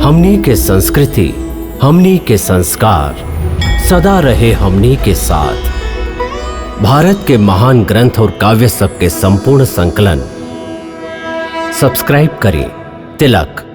हमनी के संस्कृति, हमनी के संस्कार सदा रहे हमनी के साथ। भारत के महान ग्रंथ और काव्य सब के संपूर्ण संकलन सब्सक्राइब करें तिलक।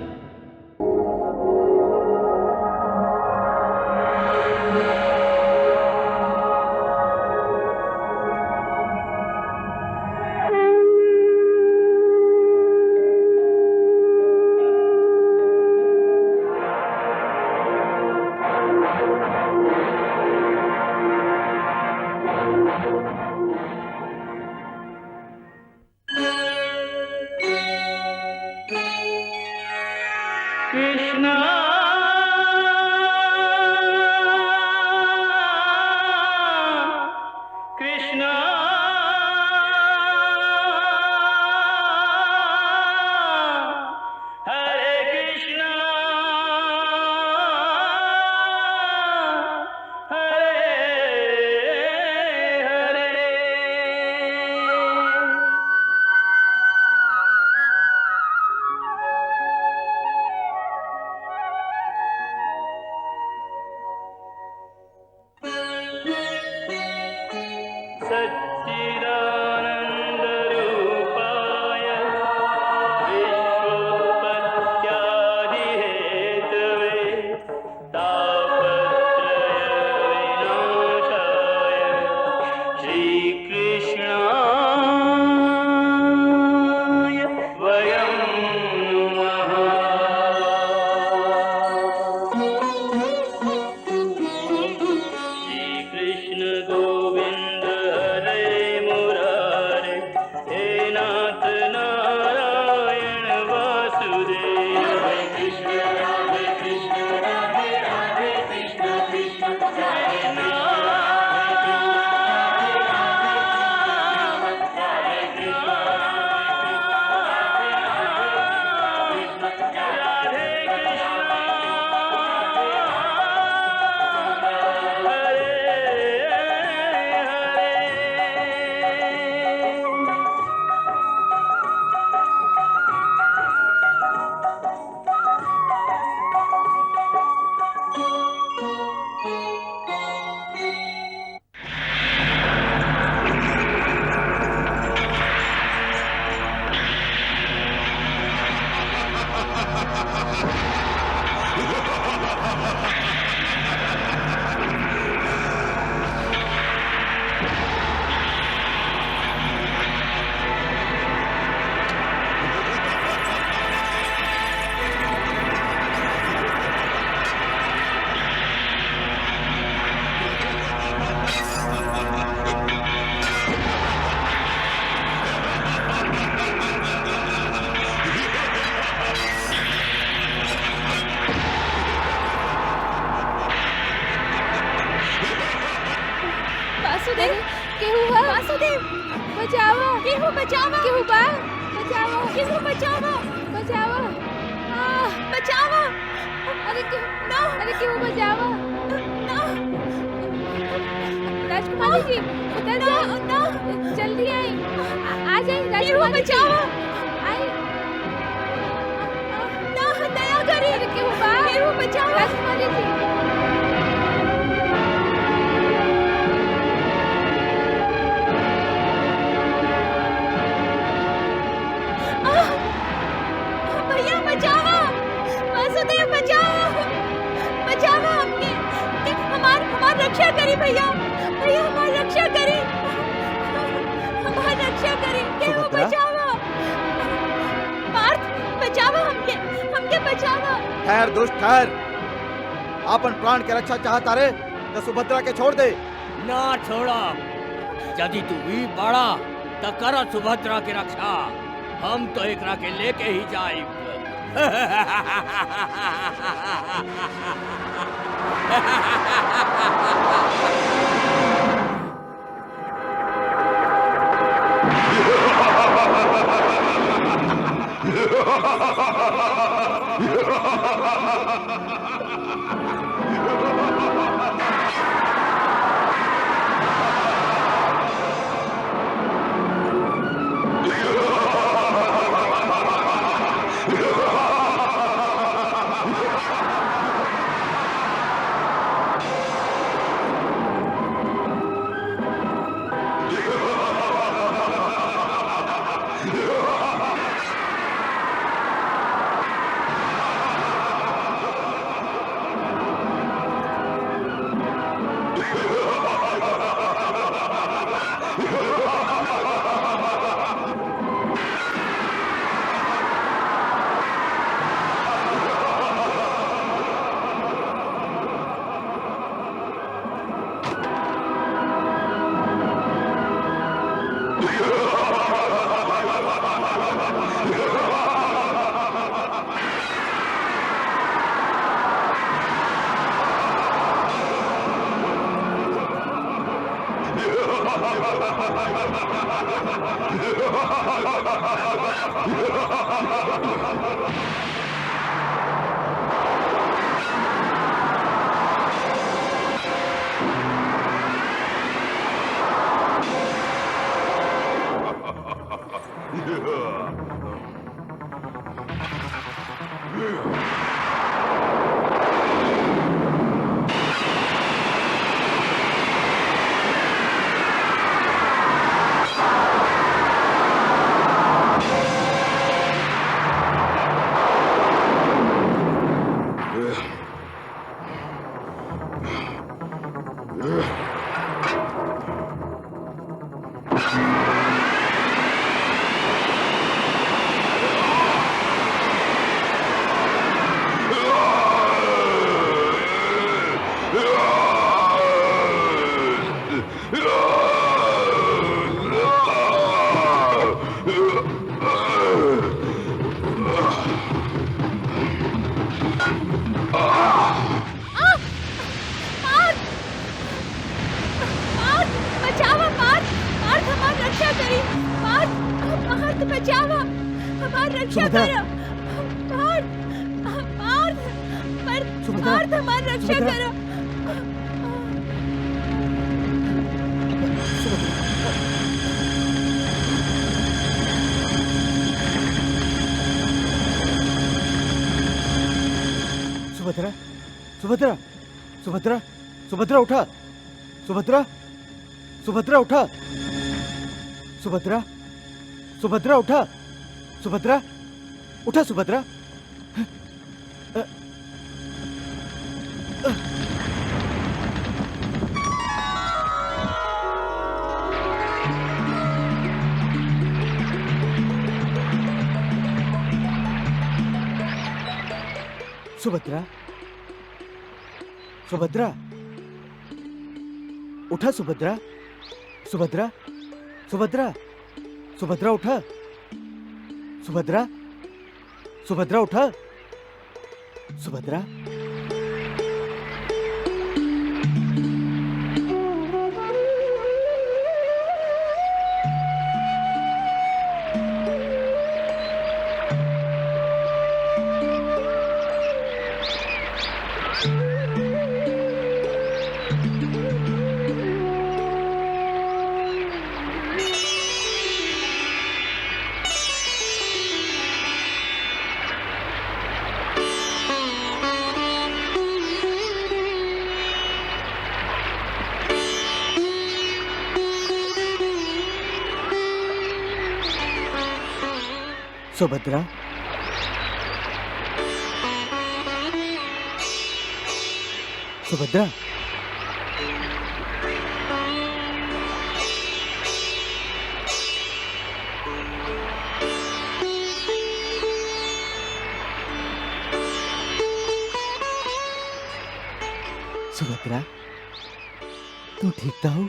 ठहर दुष्ट ठहर, आपन प्राण के रक्षा चाहता रे तो सुभद्रा के छोड़ दे। ना छोड़ा, यदि तू भी बड़ा तो कर सुभद्रा की रक्षा, हम तो एकरा के लेके ही जाए। सुभद्रा, सुभद्रा, सुभद्रा, सुभद्रा उठा, सुभद्रा, सुभद्रा उठा, सुभद्रा, सुभद्रा उठा, सुभद्रा, उठा सुभद्रा। सुभद्रा, सुभद्रा, उठा सुभद्रा, सुभद्रा, सुभद्रा, सुभद्रा उठा, सुभद्रा, सुभद्रा उठा, सुभद्रा। सुभद्रा, सुभद्रा, सुभद्रा, तू ठीक तो हो?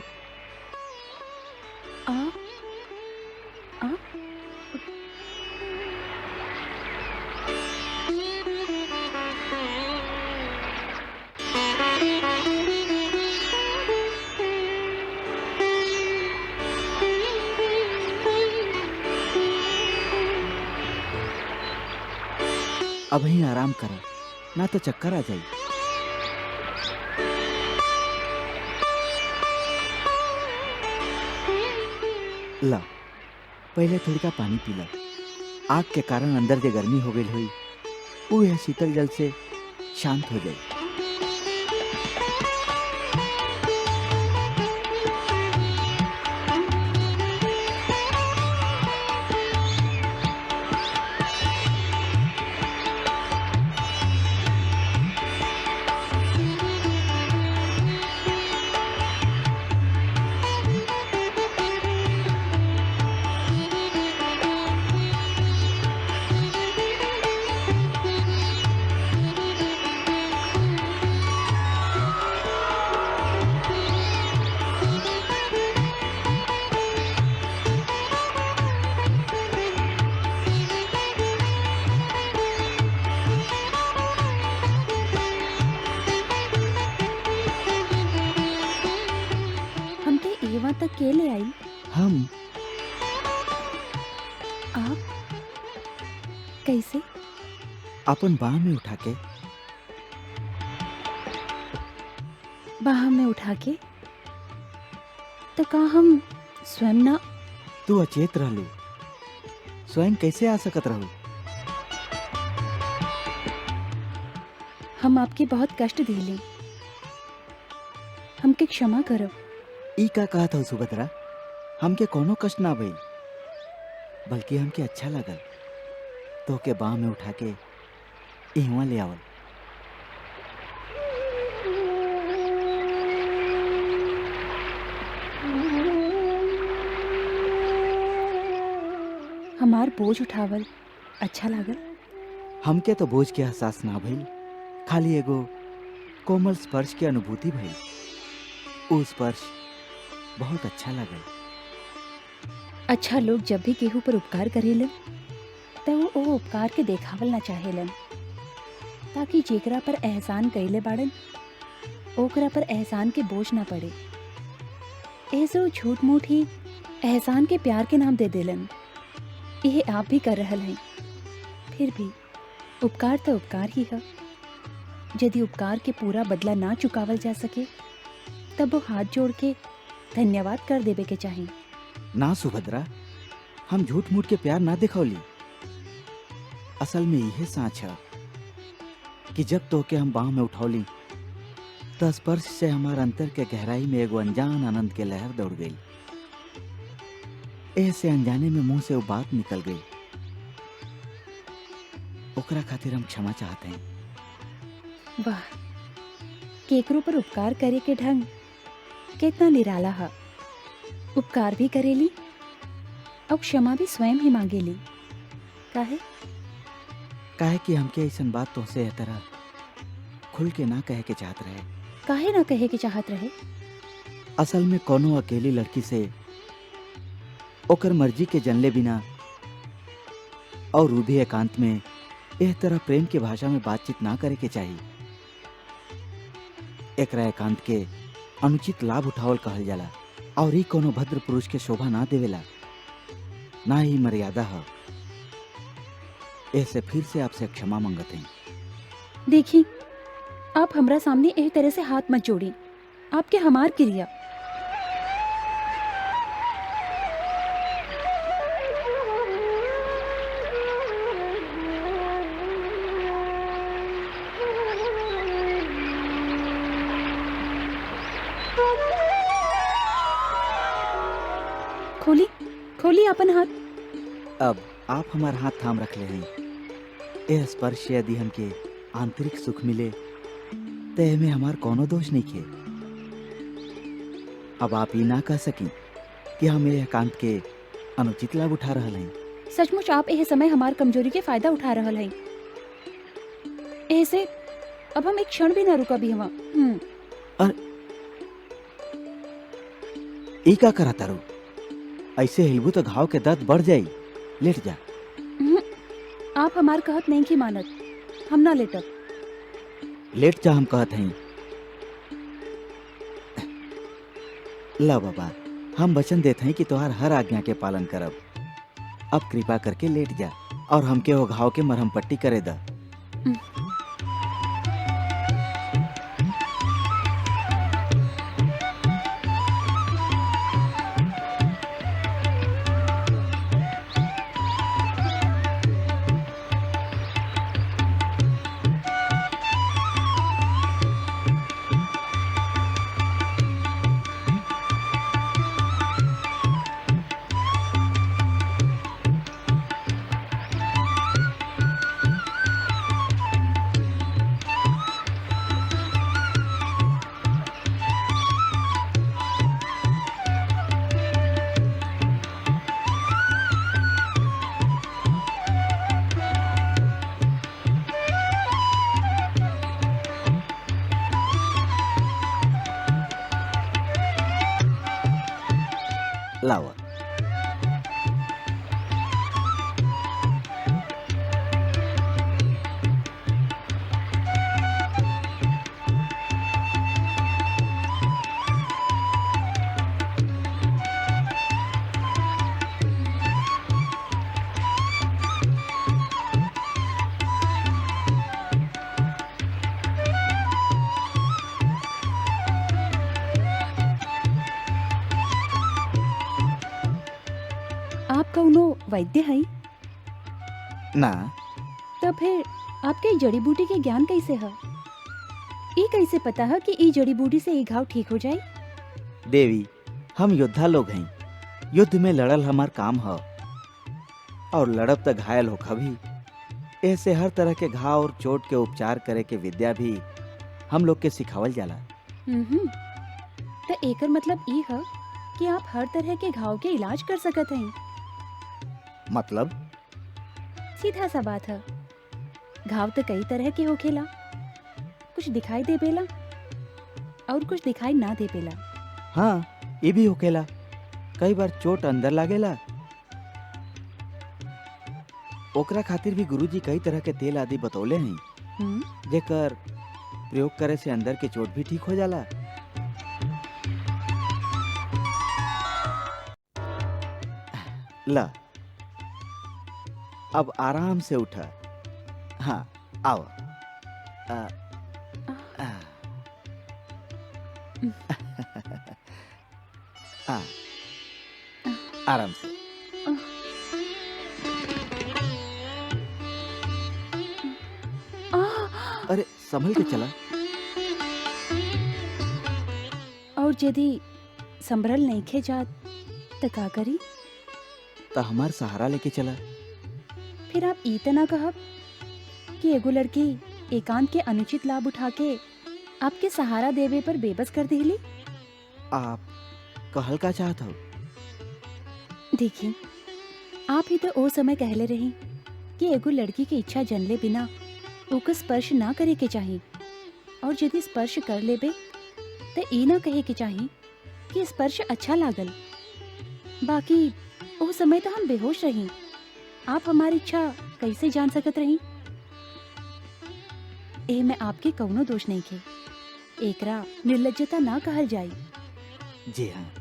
अब ही आराम कर, ना तो चक्कर आ जाए। ला, पहले थोड़ी का पानी पी ला। आग के कारण अंदर जो गर्मी हो गई हुई वो यह शीतल जल से शांत हो जाए। के ले आई? हम आप कैसे? अपन बाह में उठा के। बाह में उठा के? तो का हम स्वयं ना? तू अचेत रहलू, स्वयं कैसे आ सकत रहू? हम आपके बहुत कष्ट दिले, हमके क्षमा करब। ई का कहत हो सुभद्रा? हमके कोनो कष्ट ना भइल, बल्कि हमके अच्छा लगल तो के बाह में उठा के इहवा ले आवल। हमार बोझ उठावल अच्छा लागल। हमके तो बोझ के एहसास ना भइल, खाली एगो कोमल स्पर्श की अनुभूति भइल। वो स्पर्श बहुत अच्छा लगल। अच्छा, लोग जब भी केहू पर उपकार करेलन तो वो उपकार के देखावल ना चाहेलन, ताकि जेकरा पर एहसान कइले बाड़न ओकरा पर एहसान के बोझ ना पड़े। ऐसो झूठ मूठ ही एहसान के प्यार के नाम दे देलन। ये आप भी कर रहल हैं। फिर भी उपकार तो उपकार ही है। यदि उपकार के पूरा बदला ना चुकावल जा सके तब वो हाथ जोड़ के धन्यवाद कर देवे के चाहिए। ना सुभद्रा, हम झूठ मूठ के प्यार ना दिखौली। असल में यह साँच है कि जब तो के हम बाह में उठौली तो स्पर्श से हमार अंतर के गहराई में एगो अनजान आनंद के लहर दौड़ गई। ऐसे अनजाने में मुंह से वो बात निकल गई। ओकरा खातिर हम क्षमा चाहते हैं। वाह, केकरो पर उपकार करे के ढंग कितना निराला है। उपकार भी करेली और क्षमा भी स्वयं ही मांगेली। काहे? काहे कि हमके ऐसन बात तो से तरह खुल के ना कहे के चाहत रहे। काहे ना कहे के चाहत रहे? असल में कोनो अकेली लड़की से ओकर मर्जी के जनले बिना और वो भी एकांत में एह तरह प्रेम के भाषा में बातचीत ना करे के चाहिए। एकरा एकांत के अनुचित लाभ उठावल कहल जाला और ही कोनो भद्र पुरुष के शोभा ना देवेला, ना ही मर्यादा है। ऐसे फिर से आपसे क्षमा मांगते हैं। देखी, आप हमरा सामने एह तरह से हाथ मत जोड़ी। आपके हमार क्रिया। खोली खोली अपन हाथ। अब आप हमार हाथ थाम रख ले हैं। यह स्पर्श से यदि हमके आंतरिक सुख मिले तो में हमार कोनो दोष नहीं खे। अब आप ये ना कह सकी कि हम यह एकांत के अनुचित लाभ उठा रहे हैं। सचमुच आप यह समय हमार कमजोरी के फायदा उठा रहल हैं। ऐसे अब हम एक क्षण भी ना रुका भी हवा। ई का करा तारू? ऐसे हिलबू तो घाव के दर्द बढ़ जाई। लेट जा। आप हमार कहत नहीं की मानत, हम ना लेटब। लेट जा, हम कहत हैं। ला बाबा, हम वचन देते हैं कि तुम्हार हर आज्ञा के पालन करब। अब कृपा करके लेट जा और हमके वो घाव के मरहम पट्टी करे दा। लावा। वैद्य हैं? ना, तो फिर आपके जड़ी बूटी के ज्ञान कैसे है? ई कैसे पता है कि ई जड़ी बूटी से ई घाव ठीक हो जाए? देवी, हम योद्धा लोग हैं। युद्ध में लड़ल हमार काम है, और लड़ब तक घायल होखा भी। ऐसे हर तरह के घाव और चोट के उपचार करे के विद्या भी हम लोग के सिखावल जाला। तो एकर मतलब ई है कि आप हर तरह के घाव के इलाज कर सकत हैं। मतलब? सीधा सा बात है। घाव तो कई तरह के होखेला, कुछ दिखाई देवेला और कुछ दिखाई ना देवेला। हाँ, ये भी होखेला। कई बार चोट अंदर लागेला, ओकरा खातिर भी गुरुजी कई तरह के तेल आदि बतौले हैं, जेकर प्रयोग करे से अंदर के चोट भी ठीक हो जाला। ला, अब आराम से उठा। हाँ, आओ। आराम से। अरे संभल के चला। और यदि संभरल नहीं खे जात तो का करी? तो हमार सहारा लेके चला। फिर आप ई त ना कहब कि एगो लड़की एकांत के अनुचित लाभ उठा के आपके सहारा देवे पर बेबस कर देली। आप कहल का चाहत हो? देखिए, आप ही तो ओ समय कहले रही कि एगो लड़की की इच्छा जनले बिना ओकर स्पर्श ना करे के चाही, और यदि स्पर्श कर लेबे तो ई ना कहे के चाही कि स्पर्श अच्छा लागल। बाकी ओ समय तो हम बेहोश रही, आप हमारी इच्छा कैसे जान सकत रही? ए में आपके कौनो दोष नहीं के, एकरा निर्लज्जता ना कहल जाई। जी हाँ।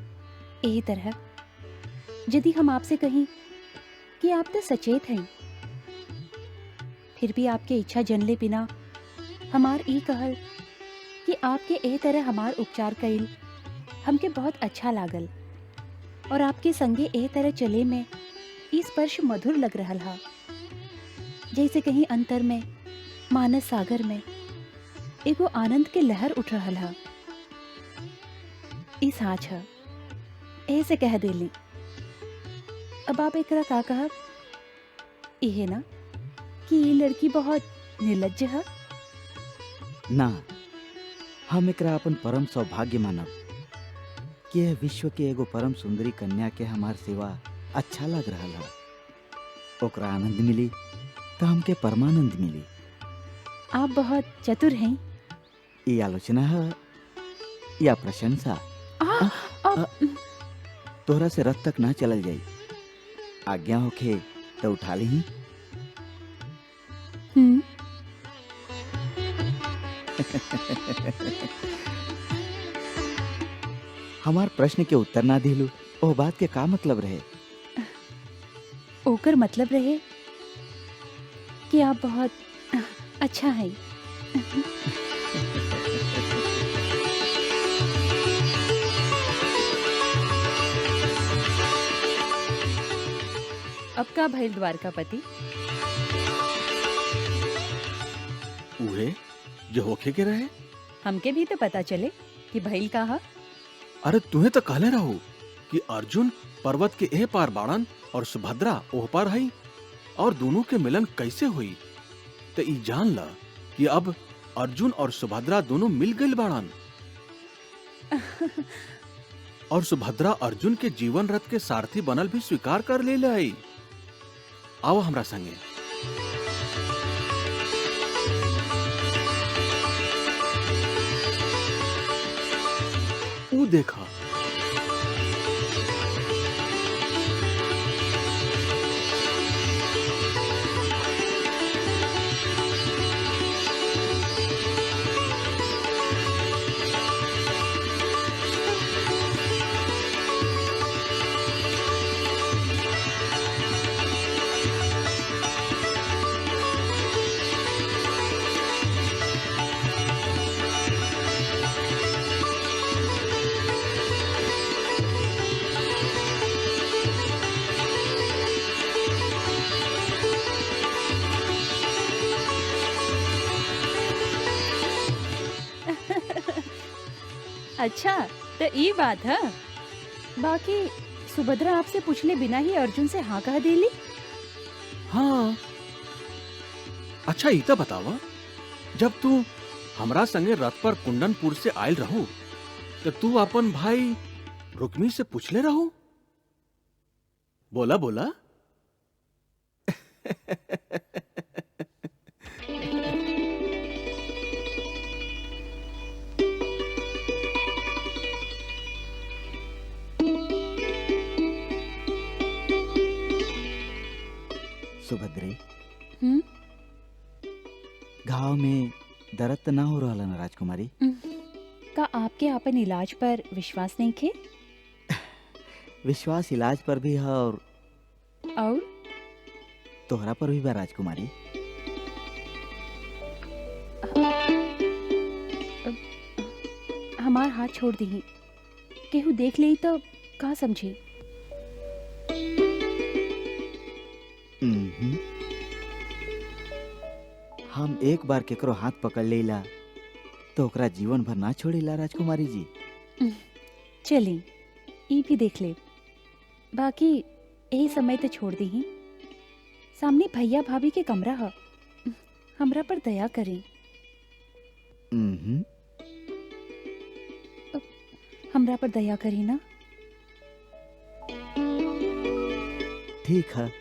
यही तरह यदि हम आपसे कहीं कि आप तो सचेत हैं, फिर भी आपके इच्छा जनले बिना हमार ई कहल कि आपके ए तरह हमार उपचार कइल हमके बहुत अच्छा लागल, और आपके संगे ए तरह चले में ई स्पर्श मधुर लग रहल हा, जैसे कहीं अंतर में मानस सागर में एगो आनंद के लहर उठ रहल हा। ई साच है, ऐसे कह देली। अब आप एकरा का कहब? इहे ना कि ये लड़की बहुत निर्लज्ज है? ना, हम एकरा अपन परम सौभाग्य मानब कि यह विश्व के एगो परम सुंदरी कन्या के हमार सेवा अच्छा लग रहा है। ओकरा आनंद मिली तो हमके परमानंद मिली। आप बहुत चतुर हैं। ये आलोचना है या प्रशंसा? तोहरा से रथ तक ना चलल जाई। आज्ञा होखे तो उठा ली। हमार प्रश्न के उत्तर ना दिलू, ओ बात के का मतलब रहे? ओकर मतलब रहे कि आप बहुत अच्छा है। अब का भइल द्वारकापति? उहे जो होखे के रहे। हमके भी तो पता चले कि भइल का हा। अरे तुम्हें तो कहले रहो कि अर्जुन पर्वत के एह पार बाड़न और सुभद्रा ओह पार हई, और दोनों के मिलन कैसे हुई। तो ई जान ला कि अब अर्जुन और सुभद्रा दोनों मिल गए बाड़न, और सुभद्रा अर्जुन के जीवन रथ के सारथी बनल भी स्वीकार कर ले लाई। आओ हमरा संगे। ऊ देखा, अच्छा, तो ये बात है। बाकी सुभद्रा आपसे पूछले बिना ही अर्जुन से हाँ कह देली। हाँ, अच्छा ई तो बतावा, जब तू हमरा संगे रथ पर कुंडनपुर से आयल रहू तो तू अपन भाई रुक्मी से पूछले रहू? बोला बोला। सुभद्रे, हम्म? घाव में दर्द त ना हो रहा ना राजकुमारी? का आपके अपन इलाज पर विश्वास नहीं खे? विश्वास इलाज पर भी है और तोहरा पर भी बा राजकुमारी। हमार हाथ छोड़ दी, केहू देख ले तो का समझे। हम एक बार केकरो हाथ पकड़ लेला तो ओकरा जीवन भर ना छोड़ेला राजकुमारी जी। चली ई भी देख ले। बाकी यही समय तो छोड़ दी ही। सामने भैया भाभी के कमरा है, हमरा पर दया करें। हमरा पर दया करी ना। ठीक है,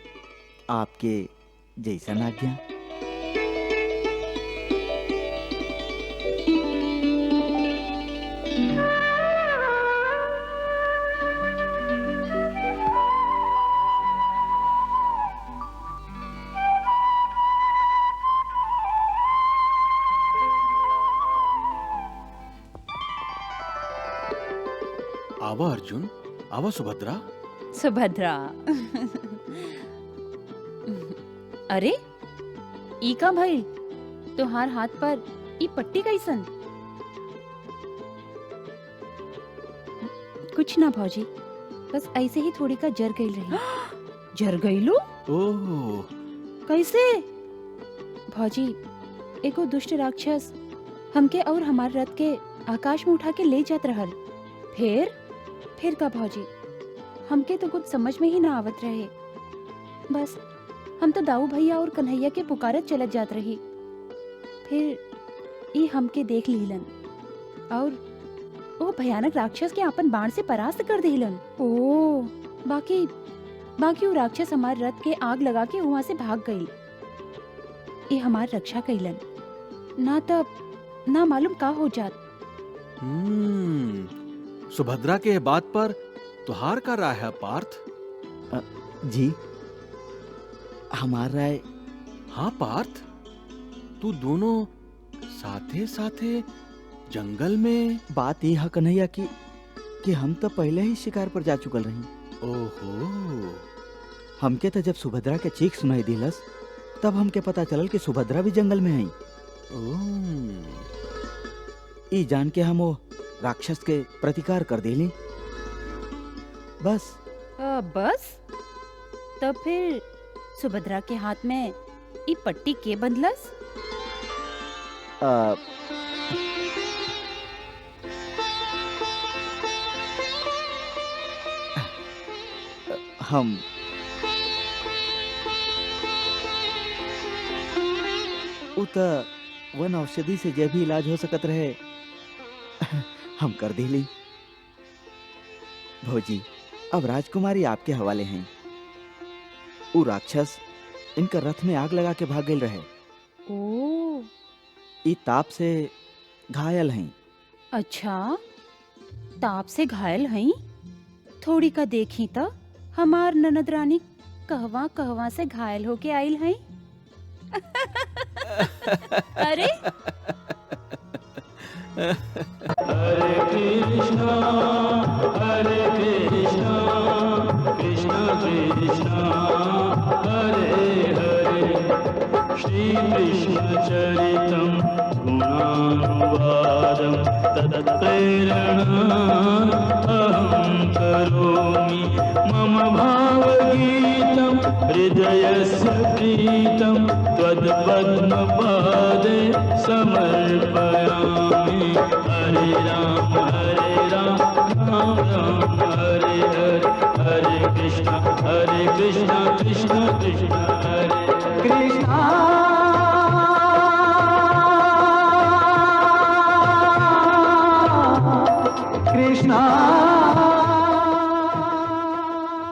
आपके जैसा आज्ञा। आवा अर्जुन, आवा सुभद्रा। सुभद्रा। अरे ई का भाई तोहार हाथ पर ई पट्टी कैसन? कुछ ना भौजी, बस ऐसे ही थोड़ी का जर गई रही। जर गई लो? ओह, कैसे? भौजी, एगो दुष्ट राक्षस हमके और हमार रथ के आकाश में उठा के ले जात रहल। फिर का भौजी, हमके तो कुछ समझ में ही ना आवत रहे। बस हम तो दाऊ भैया और कन्हैया के पुकारत चलत जात रही। फिर ई हमके देख लीलन और ओ भयानक राक्षस के अपन बाण से परास्त कर देलन। ओ बाकी वो राक्षस हमार रथ के आग लगा के वहाँ से भाग गई। ये हमार रक्षा कैलन, ना तब ना मालूम का हो जात। सुभद्रा के बात पर तुहार का राय है पार्थ? जी, हमार राय। हाँ पार्थ, तू दोनों साथे साथे जंगल में। बात यह है कन्हैया कि हम तो पहले ही शिकार पर जा चुकल रही। ओहो, हमके तो जब सुभद्रा के चीख सुनाई दिलस तब हमके पता चलल कि सुभद्रा भी जंगल में है। ई जान के हम वो राक्षस के प्रतिकार कर देली। बस तब फिर सुभद्रा के हाथ में ई पट्टी के बंधलस? हम वन औषधि से जे भी इलाज हो सकत रहे हम कर दिली। भौजी, अब राजकुमारी आपके हवाले हैं। वो राक्षस इनका रथ में आग लगा के भाग गए रहे। ओ, ई ताप से घायल हैं। अच्छा, ताप से घायल हैं? थोड़ी का देखी तो हमार ननद रानी कहवा कहवा से घायल होके आइल हैं। अरे हरे कृष्णा कृष्णा कृष्णा हरे हरे, श्री कृष्ण चरितम गुणानुवादम तत्प्रेरणा अहं करोमि, मम भावगीतम हृदयस्य प्रीतम त्वत्पद्मपादे समर्पयामि। हरे राम राम राम हरे हरे, हरे कृष्ण कृष्ण कृष्ण हरे कृष्णा